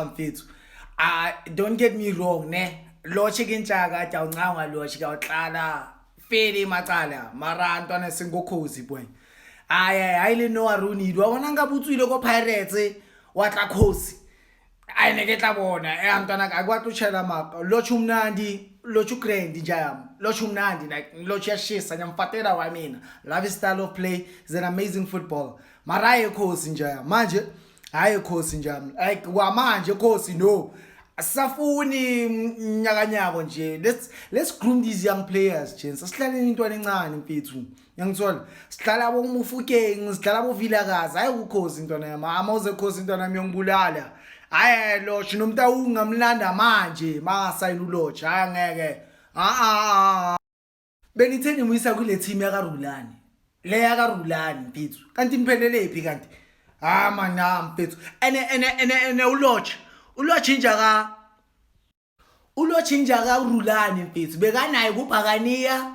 Mfethu. Don't get me wrong ne. Lo chicken chaka awuncanga lo chika uhlala feli macala mara ntwana singokhozi boy. Hayi le no Aruni wa bona ngabe utswile ko Pirates wa tla khosi. Ayi neke tla bona ntwana akwathi utshela maka lo chumnandi lo grand njayam lo chumnandi like lo chashisa nyamfatela wa mina love style of play is an amazing football mara ayikhosi njaya manje ayikhosi njami like wa manje khosi no asafuni nyakanyako nje let's groom these young players gents asihlale intwana encane mfethu ngiyangithola sihlala bomufukeng sihlala bovilakazi hayi ukhosi intwana yami amawuze khosi intwana yami yongibulala hayi lo nomuntu awungamlanda manje mangasayina uloch hayi ngeke benitheni muyisa kule team yakarulani le yakarulani mfethu kanti imphelele phi kanti mana mfethu ene uloch injaka urulani mfethu bekanaye kuBhakaniya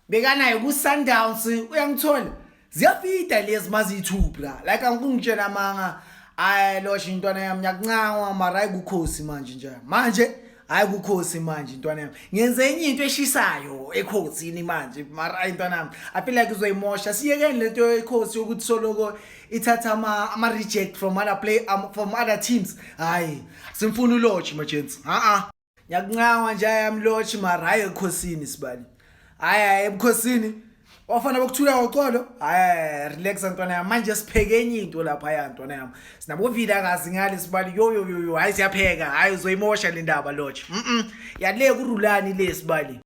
bekanaye kuSundowns uyangithola ziyafida lezi mazithubu la like angikungitshela manga hayi lo intwana yami nyakuncawa mara ayikukhosi manje hayi kukhosi manje intwana yami ngenze enye into eshisayo ekhosini manje mara intwana yami I feel like uzoyimosha siyekeni lento ekhosi ukuthi soloko ithatha ama reject from other teams hayi simfuna uloch magents nyakuncawa nje yami loch mara hayi ekhosini sibali hayi ebukhosini wafana bokuthula ngoxolo hayi relax ntwana yami manje sipheke enye into lapha ya ntwana yami sinabovilakazi ngale sibali yo hayi siyapheka hayi uzoyimosha le ndaba loch yale kurulani lesibali